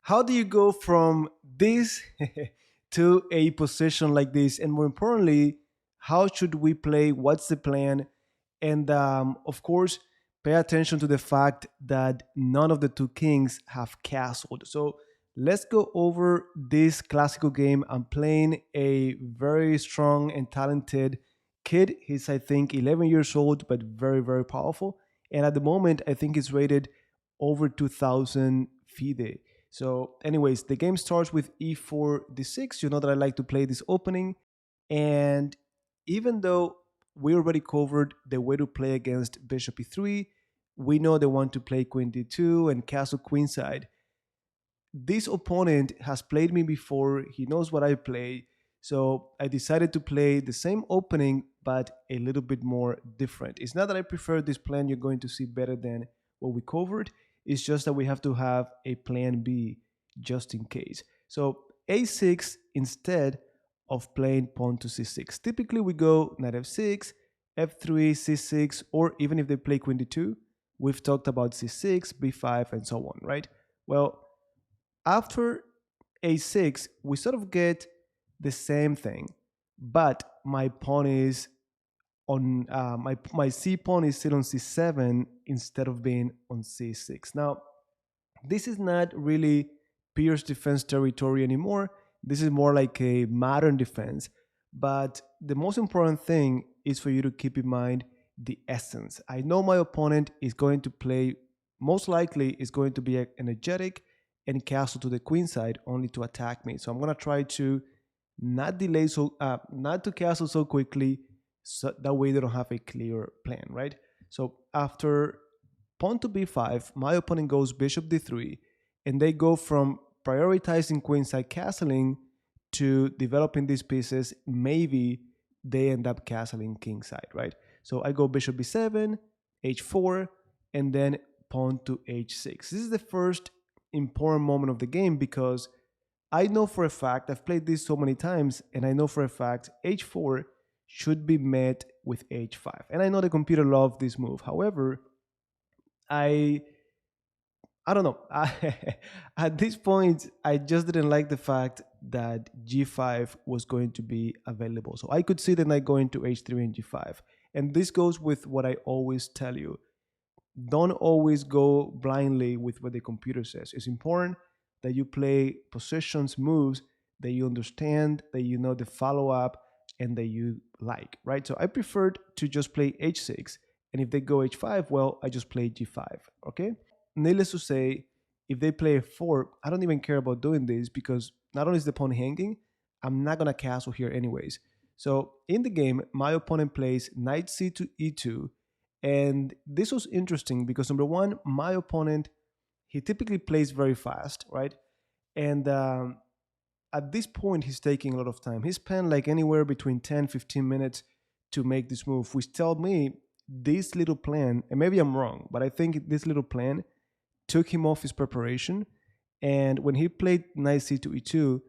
How do you go from this to a position like this? And more importantly, how should we play? What's the plan? And of course, pay attention to the fact that none of the two kings have castled. So let's go over this classical game. I'm playing a very strong and talented kid. He's, I think, 11 years old, but very, very powerful. And at the moment, I think he's rated over 2000 FIDE. So, anyways, the game starts with e4 d6. You know that I like to play this opening. And even though we already covered the way to play against bishop e3, we know they want to play queen d2 and castle queenside. This opponent has played me before. He knows what I play. So I decided to play the same opening, but a little bit more different. It's not that I prefer this plan you're going to see better than what we covered. It's just that we have to have a plan B just in case. So a6 instead of playing pawn to c6. Typically we go knight f6, f3, c6, or even if they play queen d2, we've talked about c6, b5, and so on, right? Well, after a6, we sort of get the same thing, but my pawn is on my c pawn is still on c7 instead of being on c6. Now, this is not really Pirc defense territory anymore. This is more like a modern defense. But the most important thing is for you to keep in mind the essence. I know my opponent is going to play, most likely is going to be energetic and castle to the queen side only to attack me. So I'm going to try to not to castle so quickly, so that way they don't have a clear plan, right? So after pawn to b5, my opponent goes bishop d3, and they go from prioritizing queenside castling to developing these pieces. Maybe they end up castling kingside, right? So I go bishop b7, h4, and then pawn to h6. This is the first important moment of the game because I know for a fact, I've played this so many times, and I know for a fact h4 should be met with h5. And I know the computer loves this move. However, I I don't know. At this point, I just didn't like the fact that g5 was going to be available. So I could see the knight going to h3 and g5. And this goes with what I always tell you. Don't always go blindly with what the computer says. It's important that you play positions, moves that you understand, that you know the follow up, and that you like, right? So I preferred to just play h6. And if they go h5, well, I just play g5, okay? Needless to say, if they play f4, I don't even care about doing this because not only is the pawn hanging, I'm not going to castle here anyways. So in the game, my opponent plays knight c to e2. And this was interesting because number one, my opponent, he typically plays very fast, right? And at this point, he's taking a lot of time. He spent like anywhere between 10, 15 minutes to make this move, which tell me this little plan, and maybe I'm wrong, but I think this little plan took him off his preparation. And when he played knight c to e2,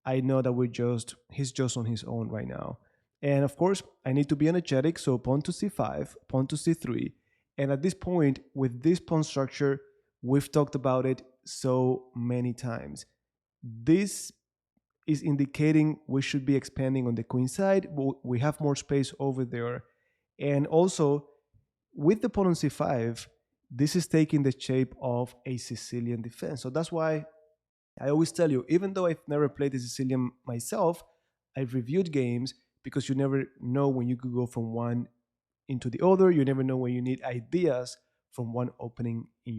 I know that he's just on his own right now. And of course, I need to be energetic, so pawn to c5, pawn to c3. And at this point, with this pawn structure, we've talked about it so many times. This is indicating we should be expanding on the queen side. We have more space over there. And also, with the pawn on c5, this is taking the shape of a Sicilian defense. So that's why I always tell you, even though I've never played the Sicilian myself, I've reviewed games because you never know when you could go from one into the other. You never know when you need ideas from one opening in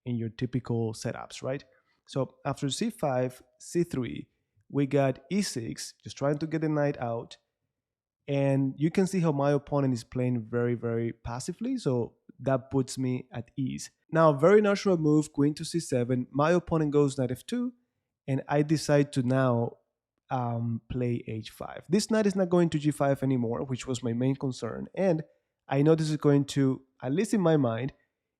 your typical setups, right? So after c5, c3, we got e6, just trying to get the knight out. And you can see how my opponent is playing very, very passively. So that puts me at ease. Now, very natural move, queen to c7. My opponent goes knight f2, and I decide to now play h5. This knight is not going to g5 anymore, which was my main concern. And I know this is going to, at least in my mind,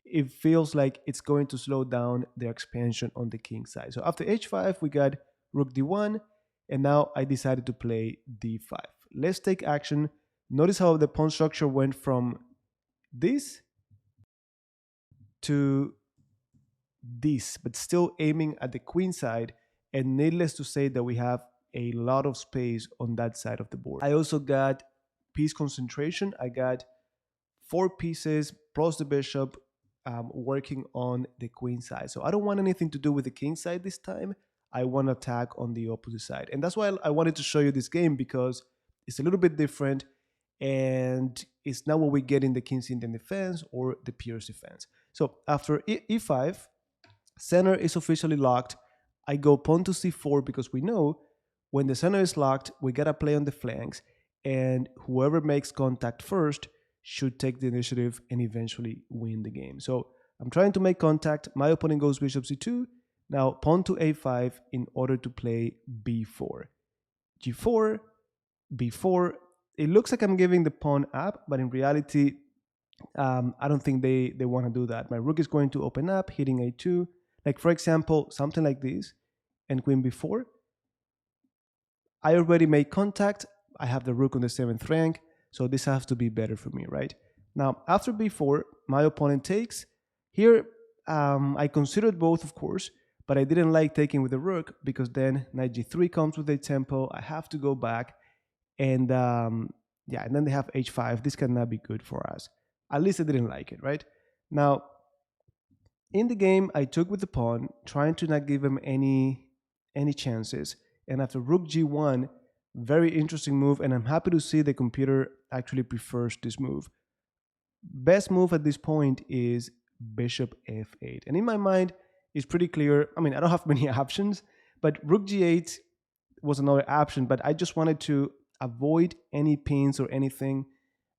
it feels like it's going to slow down their expansion on the king side. So after h5, we got rook d1, and now I decided to play d5. Let's take action. Notice how the pawn structure went from this to this, but still aiming at the queen side. And needless to say that we have a lot of space on that side of the board. I also got piece concentration. I got 4 pieces plus the bishop working on the queen side. So I don't want anything to do with the king side this time. I want to attack on the opposite side. And that's why I wanted to show you this game, because it's a little bit different and it's not what we get in the King's Indian defense or the Pirc defense. So after e5, center is officially locked. I go pawn to c4 because we know when the center is locked, we gotta play on the flanks, and whoever makes contact first should take the initiative and eventually win the game. So I'm trying to make contact. My opponent goes bishop c2. Now pawn to a5 in order to play b4. g4, b4. It looks like I'm giving the pawn up, but in reality, I don't think they want to do that. My rook is going to open up, hitting a2. Like, for example, something like this, and queen b4. I already made contact. I have the rook on the 7th rank, so this has to be better for me, right? Now, after b4, my opponent takes. Here, I considered both, of course, but I didn't like taking with the rook because then knight g3 comes with a tempo. I have to go back, and yeah, and then they have h5. This cannot be good for us. At least I didn't like it, right? Now, in the game, I took with the pawn, trying to not give him any chances. And after rook g1, very interesting move, and I'm happy to see the computer actually prefers this move. Best move at this point is bishop f8. And in my mind, it's pretty clear. I mean, I don't have many options, but rook g8 was another option, but I just wanted to avoid any pins or anything.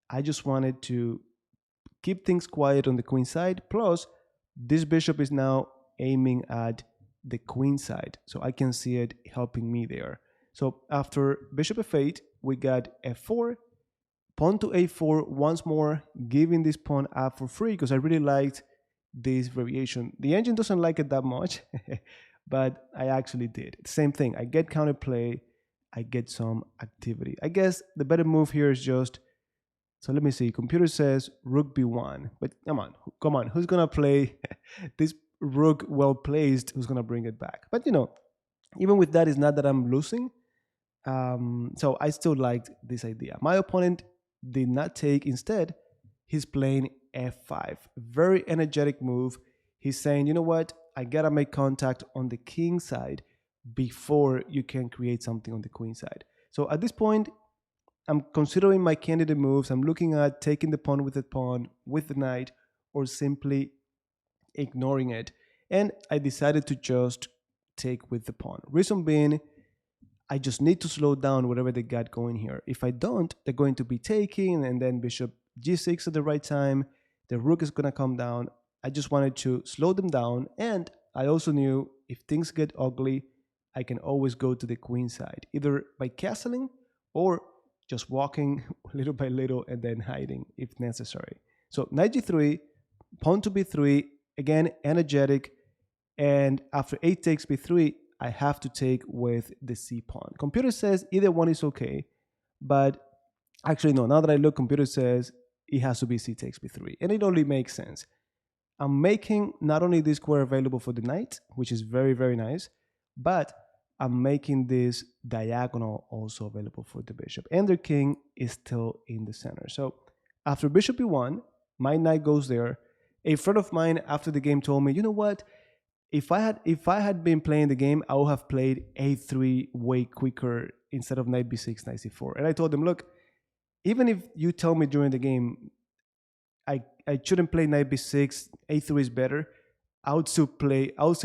I just wanted to keep things quiet on the queen side. Plus, this bishop is now aiming at the queen side, so I can see it helping me there. So after bishop f8, we got f4, pawn to a4 once more, giving this pawn up for free because I really liked this variation. The engine doesn't like it that much, but I actually did. Same thing, I get counterplay, I get some activity. I guess the better move here is just, so let me see, computer says rook b1, but come on, who's gonna play this rook well placed, who's gonna bring it back? But you know, even with that, it's not that I'm losing. So I still liked this idea. My opponent did not take. Instead, he's playing f5. Very energetic move. He's saying, you know what? I gotta make contact on the king side before you can create something on the queen side. So at this point, I'm considering my candidate moves. I'm looking at taking the pawn, with the knight, or simply ignoring it. And I decided to just take with the pawn. Reason being, I just need to slow down whatever they got going here. If I don't, they're going to be taking, and then bishop g6 at the right time. The rook is going to come down. I just wanted to slow them down, and I also knew if things get ugly, I can always go to the queen side, either by castling or just walking little by little and then hiding if necessary. So knight g3, pawn to b3, again energetic, and after a takes b3, I have to take with the c pawn. Computer says either one is okay, but actually no, now that I look, computer says it has to be c takes b3, and it only makes sense. I'm making not only this square available for the knight, which is very, very nice, but I'm making this diagonal also available for the bishop, and their king is still in the center. So after bishop e1, my knight goes there. A friend of mine after the game told me, you know what? If I had been playing the game, I would have played a3 way quicker instead of knight b6, knight c4. And I told him, look, even if you tell me during the game I shouldn't play knight b6, a3 is better, I would still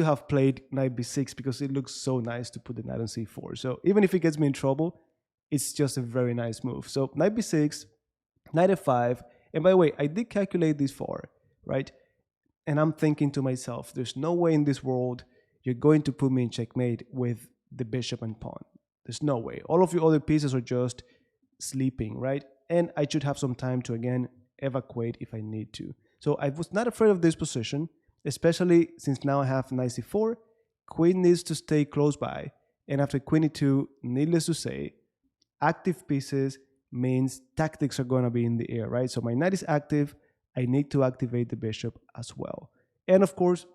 have played knight b6 because it looks so nice to put the knight on c4. So even if it gets me in trouble, it's just a very nice move. So knight b6, knight f5, and by the way, I did calculate this far, right? And I'm thinking to myself, there's no way in this world you're going to put me in checkmate with the bishop and pawn. There's no way. All of your other pieces are just sleeping, right? And I should have some time to, again, evacuate if I need to. So I was not afraid of this position, especially since now I have knight c4. Queen needs to stay close by. And after queen e2, needless to say, active pieces means tactics are going to be in the air, right? So my knight is active. I need to activate the bishop as well. And of course,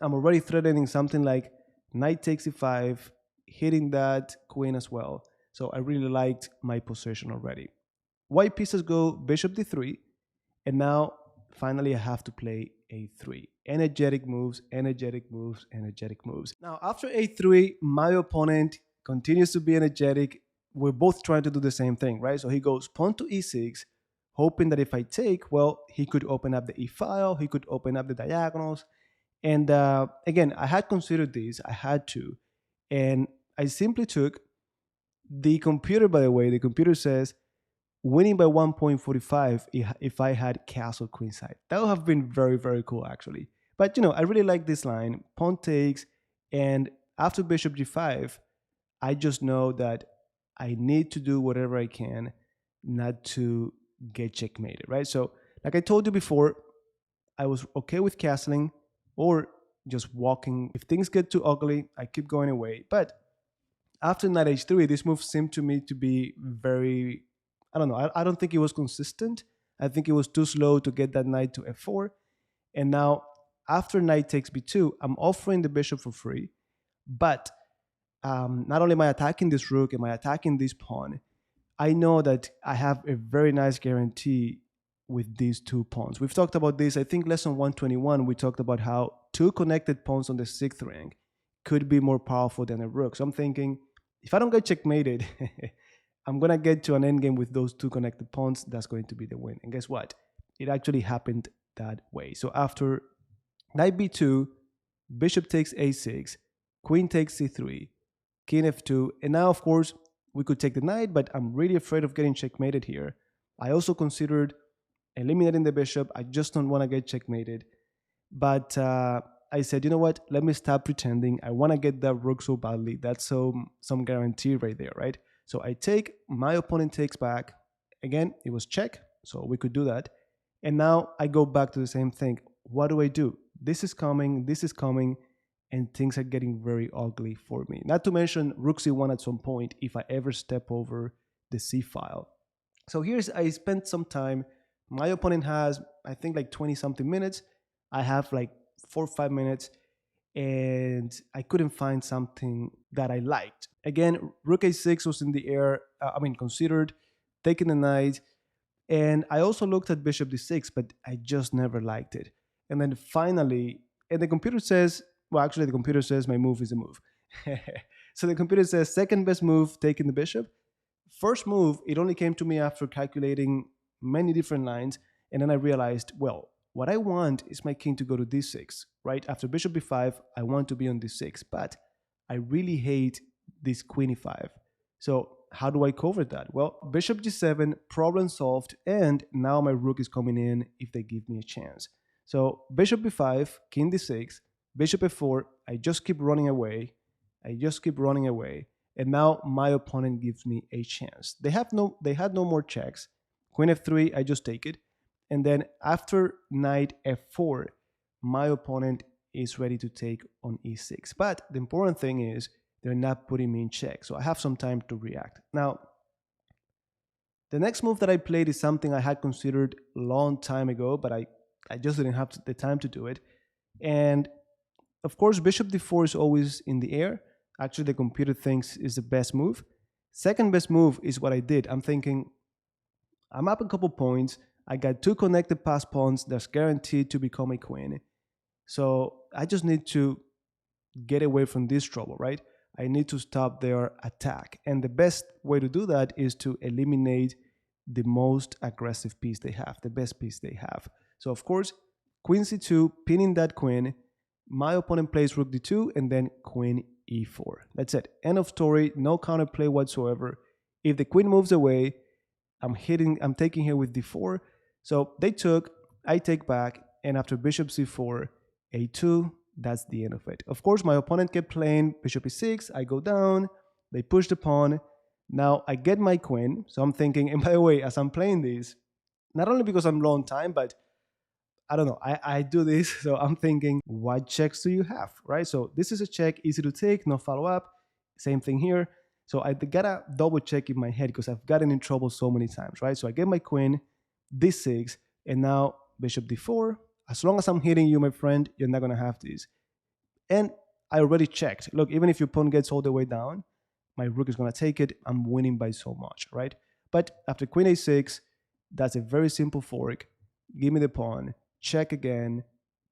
I'm already threatening something like knight takes e5, hitting that queen as well. So I really liked my position already. White pieces go bishop d3, and now finally I have to play a3. Energetic moves, energetic moves, energetic moves. Now after a3, my opponent continues to be energetic. We're both trying to do the same thing, right? So he goes pawn to e6, hoping that if I take, well, he could open up the e file, he could open up the diagonals. And again, I had considered this, I had to. And I simply took the computer, by the way, the computer says winning by 1.45 if I had castle queenside. That would have been very, very cool, actually. But, I really like this line. Pawn takes, and after bishop g5, I just know that I need to do whatever I can not to get checkmated, right? So, like I told you before, I was okay with castling or just walking. If things get too ugly, I keep going away. But after knight h3, this move seemed to me to be very, I don't know, I don't think it was consistent. I think it was too slow to get that knight to f4. And now, after knight takes b2, I'm offering the bishop for free. But not only am I attacking this rook, am I attacking this pawn, I know that I have a very nice guarantee with these two pawns. We've talked about this, I think lesson 121, we talked about how two connected pawns on the sixth rank could be more powerful than a rook. So I'm thinking, if I don't get checkmated, I'm going to get to an endgame with those two connected pawns. That's going to be the win. And guess what? It actually happened that way. So after knight b2, bishop takes a6, queen takes c3, king f2, and now, of course, we could take the knight, but I'm really afraid of getting checkmated here. I also considered eliminating the bishop. I just don't want to get checkmated. But I said, you know what? Let me stop pretending. I want to get that rook so badly. That's some guarantee right there, right? So I take, my opponent takes back. Again, it was check, so we could do that. And now I go back to the same thing. What do I do? This is coming, and things are getting very ugly for me. Not to mention rook c1 at some point if I ever step over the c file. So I spent some time. My opponent has, I think, like 20 something minutes. I have like 4 or 5 minutes, and I couldn't find something that I liked. Again, rook a6 was in the air, considered, taking the knight, and I also looked at bishop d6, but I just never liked it. And then finally, and the computer says, well, actually the computer says my move is a move. So the computer says second best move, taking the bishop. First move, it only came to me after calculating many different lines, and then I realized, well, what I want is my king to go to d6, right? After bishop b5, I want to be on d6, but I really hate this queen e5. So how do I cover that? Well, bishop g7, problem solved, and now my rook is coming in if they give me a chance. So bishop b5, king d6, bishop f4, I just keep running away. And now my opponent gives me a chance. They had no more checks. Queen f3, I just take it. And then after knight f4, my opponent is ready to take on e6. But the important thing is they're not putting me in check. So I have some time to react. Now, the next move that I played is something I had considered a long time ago, but I just didn't have the time to do it. And of course, bishop d4 is always in the air. Actually, the computer thinks is the best move. Second best move is what I did. I'm thinking, I'm up a couple points. I got two connected pass pawns that's guaranteed to become a queen. So I just need to get away from this trouble, right? I need to stop their attack. And the best way to do that is to eliminate the most aggressive piece they have, the best piece they have. So of course, queen c2, pinning that queen. My opponent plays rook d2 and then queen e4. That's it. End of story. No counterplay whatsoever. If the queen moves away, I'm taking here with d4. So they took, I take back, and after bishop c4, a2, that's the end of it. Of course, my opponent kept playing bishop e6, I go down, they push the pawn. Now I get my queen, so I'm thinking, and by the way, as I'm playing this, not only because I'm low on time, but I don't know, I do this, so I'm thinking, what checks do you have, right? So this is a check, easy to take, no follow-up, same thing here. So I gotta double check in my head because I've gotten in trouble so many times, right? So I get my queen, d6, and now bishop d4. As long as I'm hitting you, my friend, you're not gonna have this. And I already checked. Look, even if your pawn gets all the way down, my rook is going to take it. I'm winning by so much, right? But after queen a6, that's a very simple fork. Give me the pawn, check again,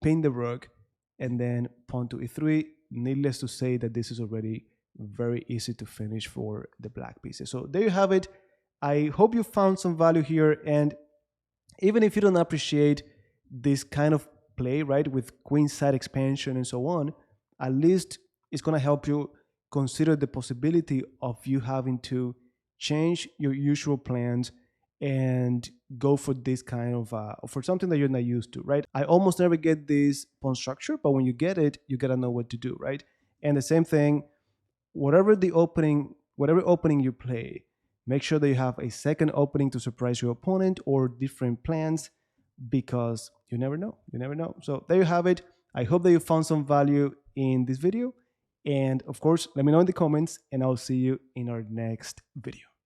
pin the rook, and then pawn to e3. Needless to say that this is already very easy to finish for the black pieces. So there you have it. I hope you found some value here. And even if you don't appreciate this kind of play, right, with queen side expansion and so on, at least it's going to help you consider the possibility of you having to change your usual plans and go for this kind of for something that you're not used to, right? I almost never get this pawn structure, but when you get it, you gotta know what to do, right? And the same thing, whatever opening you play, make sure that you have a second opening to surprise your opponent or different plans, because you never know. You never know. So there you have it. I hope that you found some value in this video. And of course, let me know in the comments, and I'll see you in our next video.